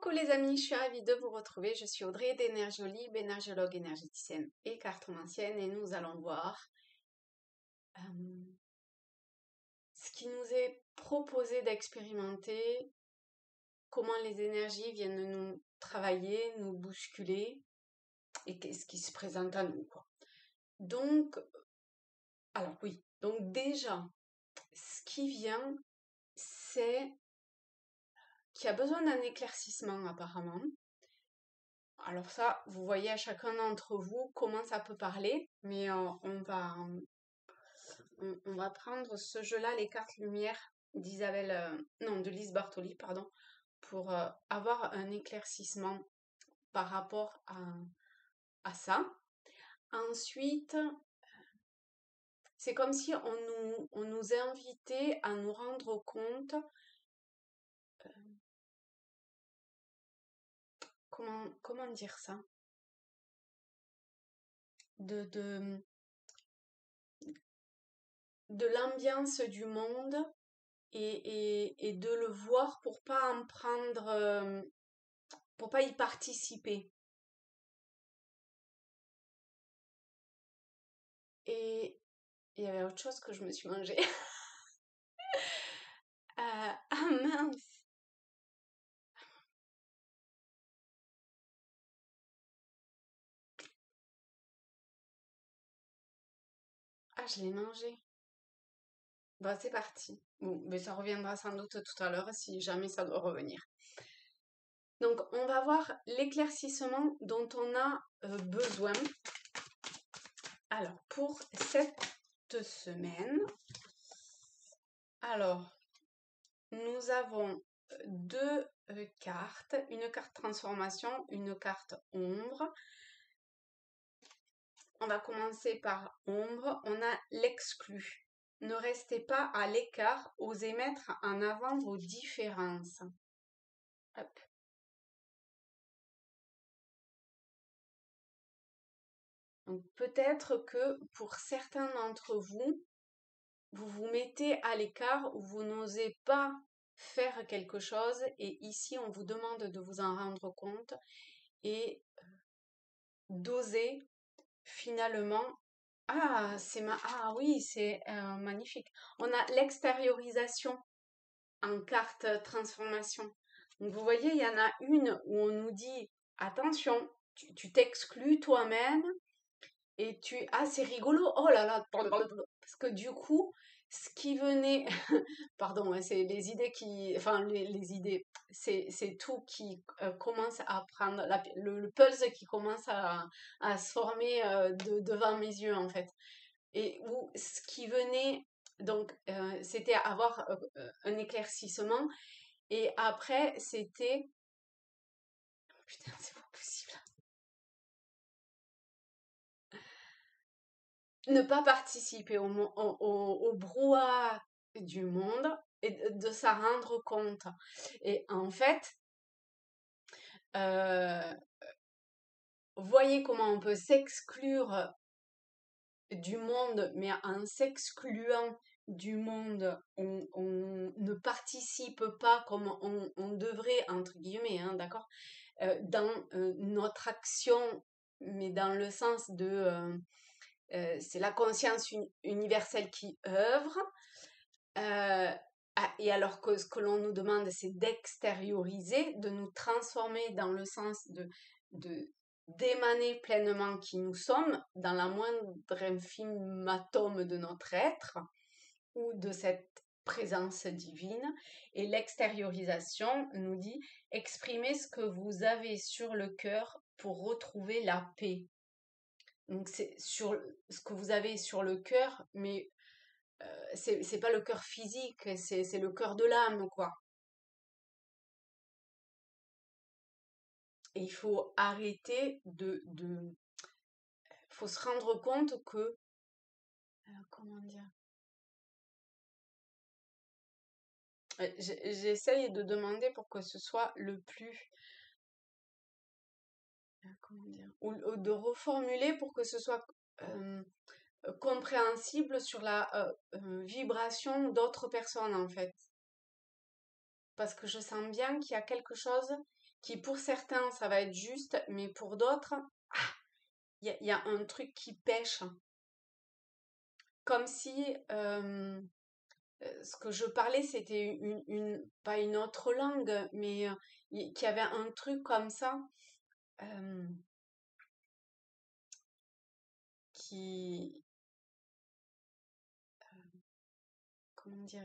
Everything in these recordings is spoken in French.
Coucou les amis, je suis ravie de vous retrouver. Je suis Audrey d'Énergiolib, énergiologue énergéticienne et cartomancienne, et nous allons voir euh, ce qui nous est proposé d'expérimenter, comment les énergies viennent nous travailler, nous bousculer et qu'est-ce qui se présente à nous, quoi. Donc, alors oui, donc déjà, ce qui vient, c'est qu'il y a besoin d'un éclaircissement apparemment. Alors ça, vous voyez à chacun d'entre vous comment ça peut parler, mais on va prendre ce jeu-là, les cartes lumière d'Isabelle, non, de Lise Bartoli, pardon, pour avoir un éclaircissement par rapport à ça. Ensuite, c'est comme si on nous invitait à nous rendre compte, comment dire ça, de l'ambiance du monde et de le voir pour pas en prendre, pour pas y participer. Et il y avait autre chose que je me suis mangée. Ah mince! Ah, je l'ai mangé. Bon, c'est parti. Bon, mais ça reviendra sans doute tout à l'heure si jamais ça doit revenir. Donc, on va voir l'éclaircissement dont on a besoin. Alors, pour cette semaine, alors, nous avons deux cartes. Une carte transformation, une carte ombre. On va commencer par ombre. On a l'exclu. Ne restez pas à l'écart, osez mettre en avant vos différences. Hop. Donc peut-être que pour certains d'entre vous, vous vous mettez à l'écart ou vous n'osez pas faire quelque chose et ici on vous demande de vous en rendre compte et d'oser finalement. Ah, ah oui, c'est magnifique. On a l'extériorisation en carte transformation. Donc vous voyez, il y en a une où on nous dit attention, tu t'exclus toi-même et ah, c'est rigolo, oh là là, parce que du coup, ce qui venait, pardon, hein, c'est les idées qui, enfin les idées, c'est tout qui commence à prendre, le puzzle qui commence à se former devant mes yeux en fait. Et où ce qui venait, donc c'était avoir un éclaircissement, et après c'était, putain, c'est pas possible. Ne pas participer au brouhaha du monde et de s'en rendre compte. Et en fait, euh, voyez comment on peut s'exclure du monde, mais en s'excluant du monde, on ne participe pas comme on devrait, entre guillemets, hein, d'accord, dans notre action, mais dans le sens de c'est la conscience universelle qui œuvre. Et alors que ce que l'on nous demande, c'est d'extérioriser, de nous transformer dans le sens d'émaner pleinement qui nous sommes, dans la moindre infime atome de notre être, ou de cette présence divine. Et l'extériorisation nous dit, exprimez ce que vous avez sur le cœur pour retrouver la paix. Donc c'est sur ce que vous avez sur le cœur, mais c'est pas le cœur physique, c'est le cœur de l'âme, quoi. Et il faut arrêter faut se rendre compte que, comment dire, j'essaye de demander pour que ce soit le plus, comment dire, ou de reformuler pour que ce soit compréhensible sur la vibration d'autres personnes en fait. Parce que je sens bien qu'il y a quelque chose qui pour certains, ça va être juste, mais pour d'autres, il y a un truc qui pêche. Comme si ce que je parlais, c'était pas une autre langue, mais qu'il y avait un truc comme ça euh, qui, comment dire,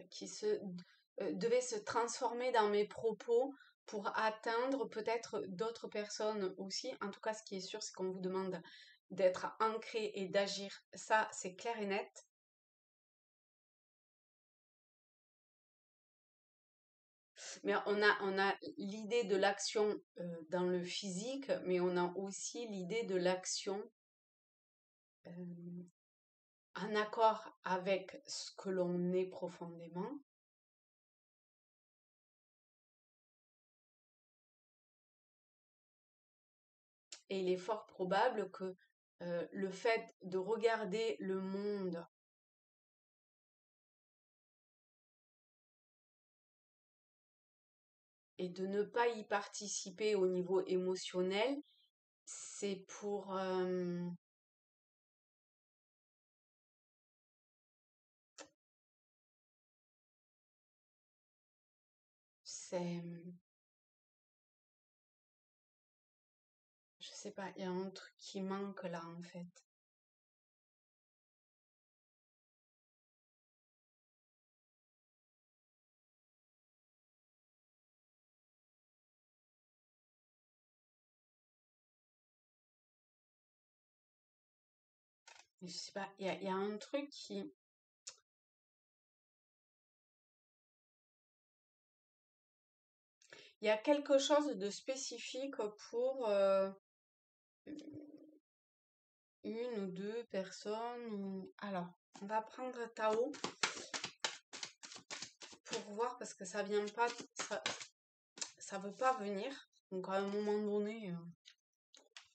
devait se transformer dans mes propos pour atteindre peut-être d'autres personnes aussi. En tout cas, ce qui est sûr, c'est qu'on vous demande d'être ancré et d'agir. Ça, c'est clair et net. Mais on a l'idée de l'action dans le physique, mais on a aussi l'idée de l'action euh, en accord avec ce que l'on est profondément. Et il est fort probable que le fait de regarder le monde et de ne pas y participer au niveau émotionnel, c'est pour... c'est... Je sais pas, il y a un truc qui manque là en fait. Je sais pas, il y a un truc qui... Il y a quelque chose de spécifique pour une ou deux personnes. Alors, on va prendre Tao pour voir parce que ça vient pas, ça veut pas venir. Donc à un moment donné,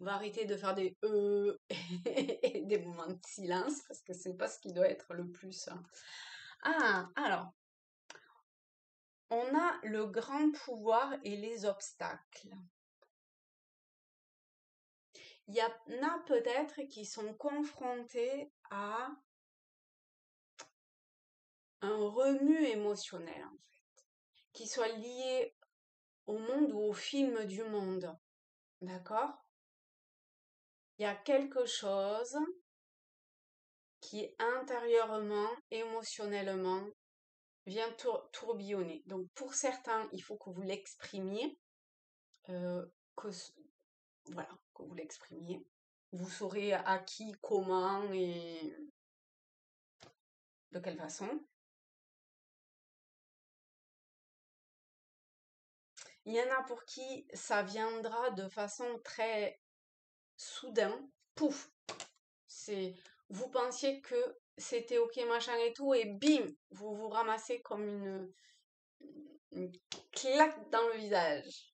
on va arrêter de faire des et des moments de silence parce que c'est pas ce qui doit être le plus. Ah, alors, on a le grand pouvoir et les obstacles. Il y en a peut-être qui sont confrontés à un remue émotionnel, en fait, qui soit lié au monde ou au film du monde. D'accord? Il y a quelque chose qui intérieurement, émotionnellement, vient tourbillonner. Donc pour certains, il faut que vous l'exprimiez, euh, que, voilà, que vous l'exprimiez. Vous saurez à qui, comment et de quelle façon. Il y en a pour qui ça viendra de façon très soudain, pouf, c'est vous pensiez que c'était ok machin et tout et bim, vous vous ramassez comme une claque dans le visage.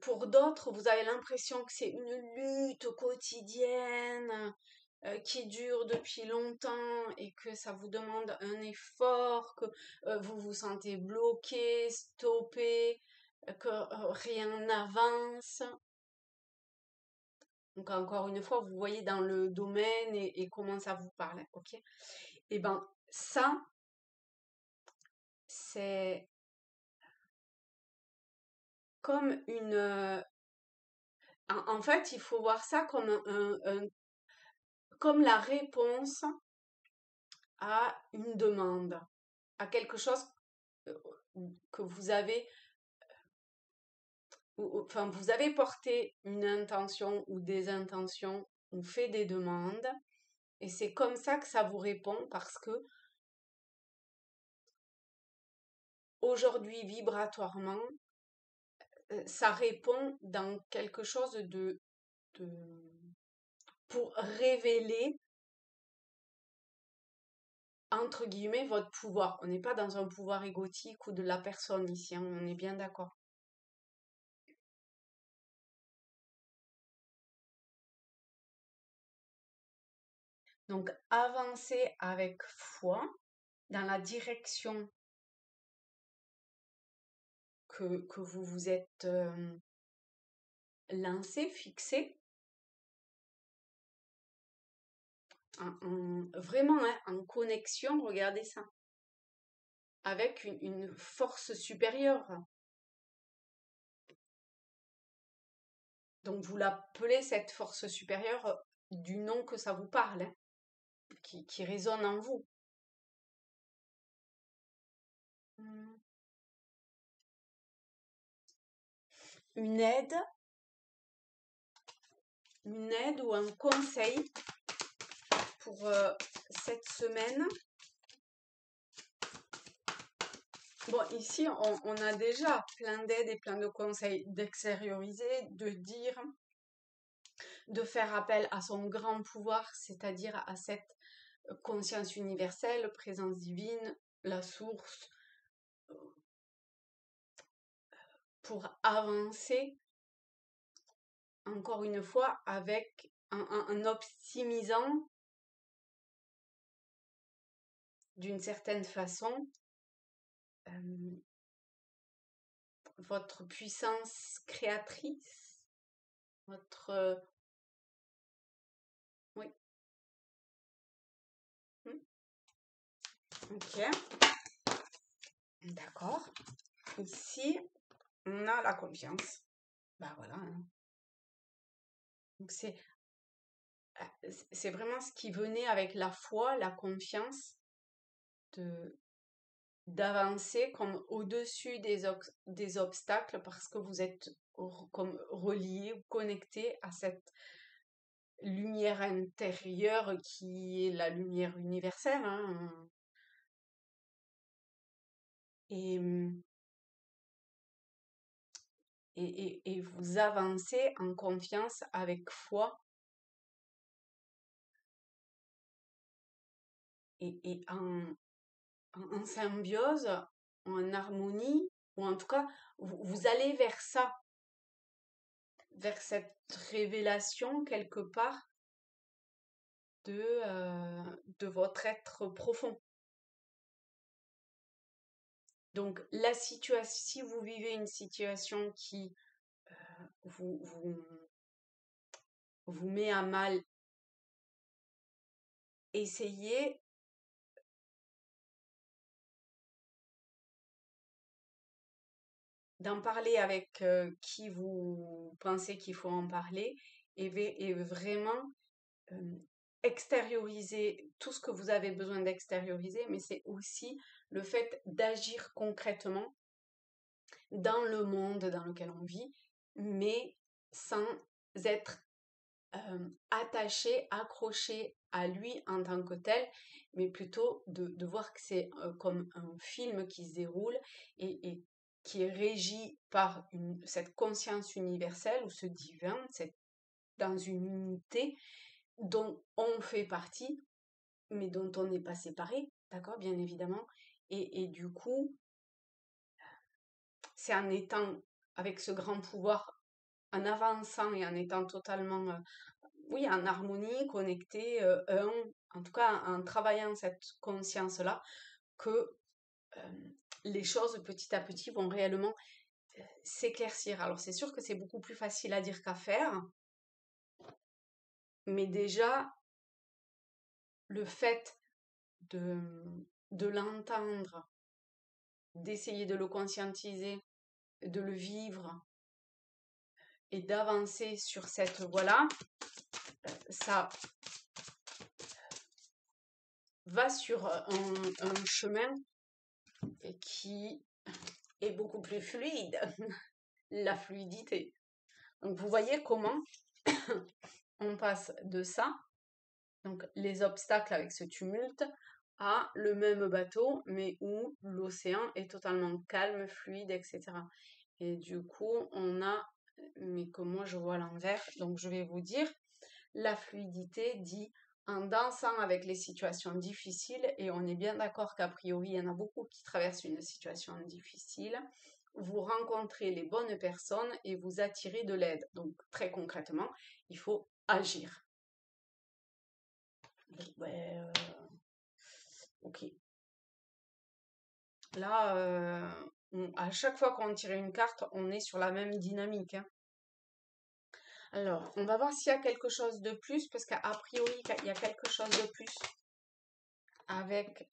Pour d'autres, vous avez l'impression que c'est une lutte quotidienne qui dure depuis longtemps et que ça vous demande un effort, que vous vous sentez bloqué, stoppé, que rien n'avance. Donc encore une fois, vous voyez dans le domaine et comment ça vous parle, ok? Et ben ça, c'est comme une... en fait, il faut voir ça comme comme la réponse à une demande, à quelque chose euh, que vous avez, enfin, vous avez porté une intention ou des intentions ou fait des demandes, et c'est comme ça que ça vous répond parce que aujourd'hui, vibratoirement, ça répond dans quelque chose de pour révéler entre guillemets votre pouvoir. On n'est pas dans un pouvoir égotique ou de la personne ici, hein, on est bien d'accord. Donc avancer avec foi dans la direction que vous vous êtes lancé, fixé, vraiment hein, en connexion, regardez ça, avec une force supérieure. Donc vous l'appelez cette force supérieure du nom que ça vous parle, hein, qui résonne en vous. Une aide ou un conseil pour cette semaine. Bon, ici, on a déjà plein d'aides et plein de conseils d'extérioriser, de dire, de faire appel à son grand pouvoir, c'est-à-dire à cette conscience universelle, présence divine, la source, pour avancer, encore une fois, avec en optimisant d'une certaine façon votre puissance créatrice, votre... oui. Ok. D'accord. Ici, on a la confiance. Bah voilà. Hein. Donc c'est vraiment ce qui venait avec la foi, la confiance, d'avancer comme au-dessus des obstacles parce que vous êtes comme relié ou connecté à cette lumière intérieure qui est la lumière universelle. Hein. Et, et vous avancez en confiance avec foi et en symbiose, en harmonie, ou en tout cas, vous allez vers ça, vers cette révélation quelque part de votre être profond. Donc, la situation, si vous vivez une situation qui vous, vous, vous met à mal, essayez d'en parler avec qui vous pensez qu'il faut en parler et vraiment extérioriser tout ce que vous avez besoin d'extérioriser, mais c'est aussi le fait d'agir concrètement dans le monde dans lequel on vit, mais sans être attaché, accroché à lui en tant que tel, mais plutôt de voir que c'est comme un film qui se déroule et qui est régi par cette conscience universelle ou ce divin, dans une unité dont on fait partie, mais dont on n'est pas séparé, d'accord, bien évidemment. Et du coup, c'est en étant avec ce grand pouvoir, en avançant et en étant totalement, oui, en harmonie, connecté, en tout cas en travaillant cette conscience-là, que les choses petit à petit vont réellement s'éclaircir. Alors c'est sûr que c'est beaucoup plus facile à dire qu'à faire, mais déjà, le fait de l'entendre, d'essayer de le conscientiser, de le vivre et d'avancer sur cette voie-là, ça va sur un chemin qui est beaucoup plus fluide, la fluidité. Donc vous voyez comment on passe de ça, donc les obstacles avec ce tumulte, à le même bateau, mais où l'océan est totalement calme, fluide, etc. Et du coup, on a, mais que moi je vois à l'envers, donc je vais vous dire, la fluidité dit en dansant avec les situations difficiles, et on est bien d'accord qu'a priori, il y en a beaucoup qui traversent une situation difficile, vous rencontrez les bonnes personnes et vous attirez de l'aide. Donc très concrètement, il faut agir. Ouais, ok. Là, À chaque fois qu'on tire une carte, on est sur la même dynamique, hein. Alors, on va voir s'il y a quelque chose de plus, parce qu'a priori, il y a quelque chose de plus avec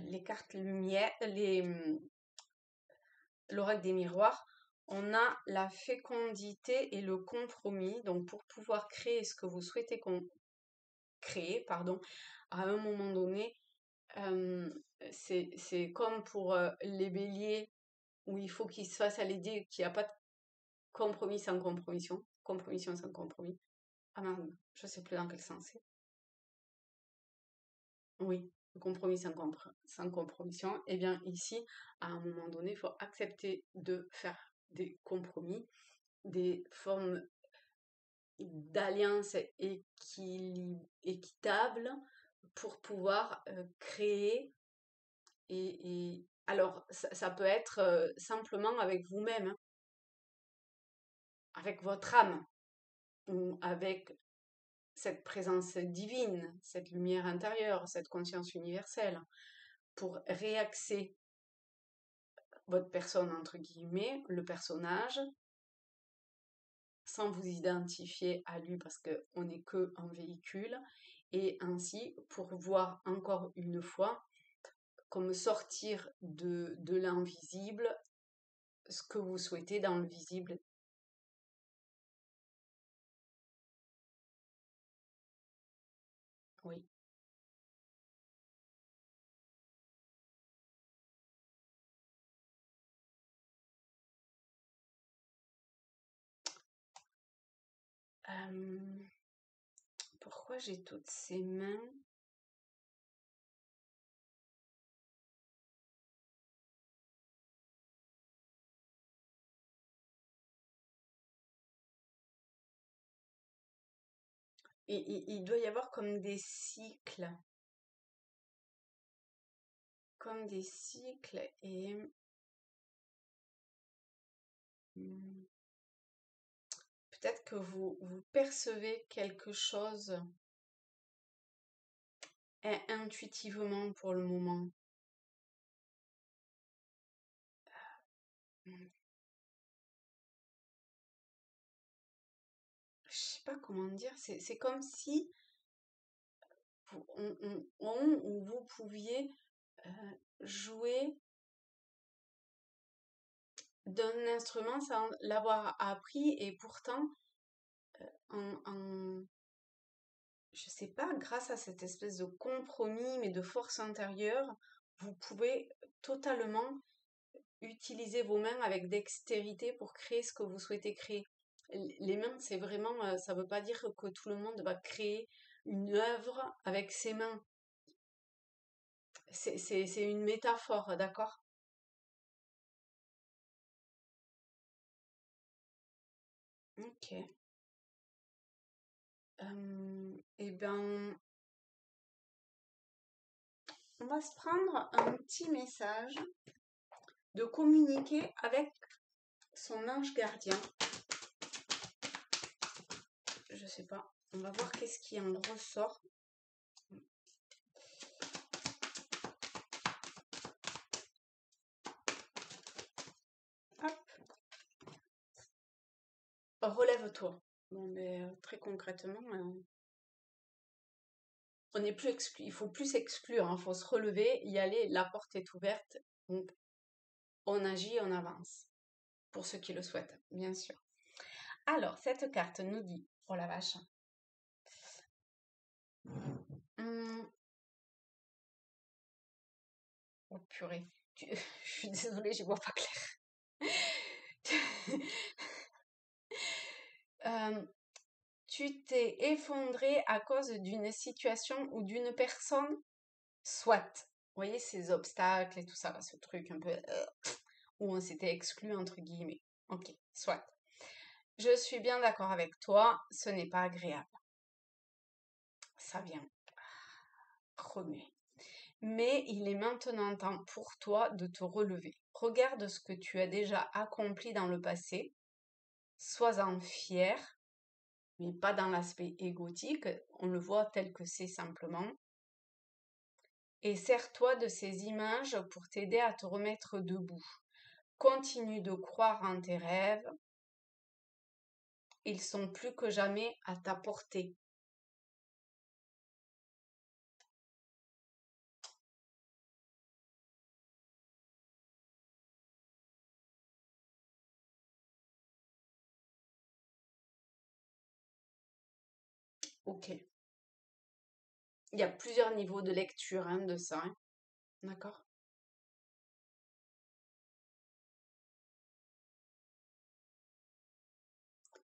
les cartes lumière, l'oracle des miroirs. On a la fécondité et le compromis. Donc, pour pouvoir créer ce que vous souhaitez créer, pardon, à un moment donné, c'est comme pour les béliers, où il faut qu'ils se fassent à l'idée qu'il n'y a pas de compromis sans compromission. Compromission sans compromis. Ah merde, je sais plus dans quel sens c'est. Oui, le compromis sans compromission. Eh bien, ici, à un moment donné, il faut accepter de faire des compromis, des formes d'alliances équitables pour pouvoir créer alors, ça peut être simplement avec vous-même, hein, avec votre âme, ou avec cette présence divine, cette lumière intérieure, cette conscience universelle, pour réaxer votre personne, entre guillemets, le personnage, sans vous identifier à lui parce qu'on n'est que un véhicule, et ainsi pour voir encore une fois comme sortir de l'invisible ce que vous souhaitez dans le visible. Oui. Euh, Pourquoi j'ai toutes ces mains? Il doit y avoir comme des cycles et hmm, peut-être que vous percevez quelque chose intuitivement pour le moment. Hmm, Je sais pas comment dire, c'est comme si ou vous pouviez jouer d'un instrument sans l'avoir appris et pourtant en, je sais pas, grâce à cette espèce de compromis mais de force intérieure, vous pouvez totalement utiliser vos mains avec dextérité pour créer ce que vous souhaitez créer. Les mains, c'est vraiment, ça veut pas dire que tout le monde va créer une œuvre avec ses mains. C'est une métaphore, d'accord? Ok. Eh ben, on va se prendre un petit message de communiquer avec son ange gardien. Je sais pas. On va voir qu'est-ce qui en ressort. Hop. Relève-toi. Bon, mais très concrètement, on n'est plus exclu. Il faut plus s'exclure. Il faut se relever, y aller. La porte est ouverte. Donc, on agit, on avance. Pour ceux qui le souhaitent, bien sûr. Alors, cette carte nous dit, oh la vache. Hum, oh purée. Je suis désolée, je vois pas clair. Euh, tu t'es effondré à cause d'une situation ou d'une personne, soit. Vous voyez ces obstacles et tout ça, ce truc un peu où on s'était exclu entre guillemets. Ok, soit. Je suis bien d'accord avec toi, ce n'est pas agréable. Ça vient remuer. Mais il est maintenant temps pour toi de te relever. Regarde ce que tu as déjà accompli dans le passé. Sois-en fier, mais pas dans l'aspect égotique. On le voit tel que c'est simplement. Et sers-toi de ces images pour t'aider à te remettre debout. continue de croire en tes rêves, ils sont plus que jamais à ta portée. Ok. Il y a plusieurs niveaux de lecture hein, de ça. Hein. D'accord?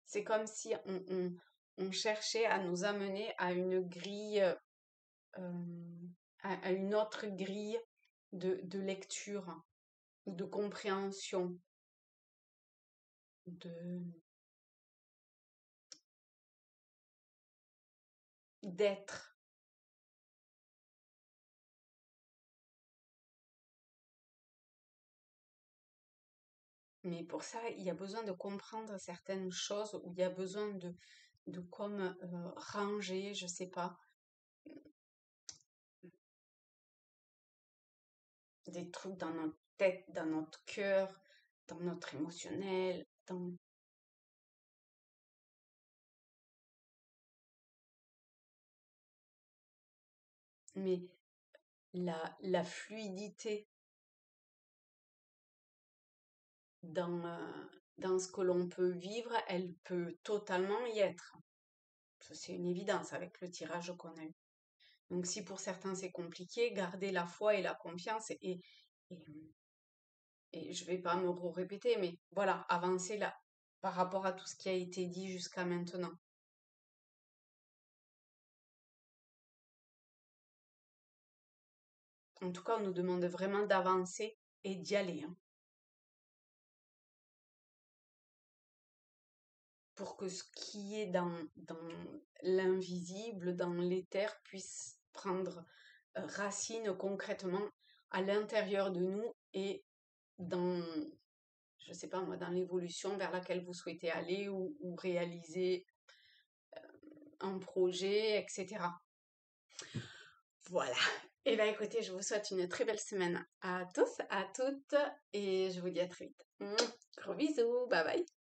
C'est comme si on cherchait à nous amener à une grille, à une autre grille de lecture ou de compréhension, de d'être. Mais pour ça, il y a besoin de comprendre certaines choses ou il y a besoin de comme ranger, je sais pas, des trucs dans notre tête, dans notre cœur, dans notre émotionnel, dans... Mais la fluidité dans ce que l'on peut vivre, elle peut totalement y être. Ça, c'est une évidence avec le tirage qu'on a eu. Donc si pour certains c'est compliqué, gardez la foi et la confiance et, et je vais pas me répéter, mais voilà, avancez là par rapport à tout ce qui a été dit jusqu'à maintenant. En tout cas, on nous demande vraiment d'avancer et d'y aller, hein, pour que ce qui est dans l'invisible, dans l'éther, puisse prendre racine concrètement à l'intérieur de nous et dans, je sais pas moi, dans l'évolution vers laquelle vous souhaitez aller ou réaliser un projet, etc. Voilà. Et bien écoutez, je vous souhaite une très belle semaine à tous, à toutes, et je vous dis à très vite. Gros bisous, bye bye.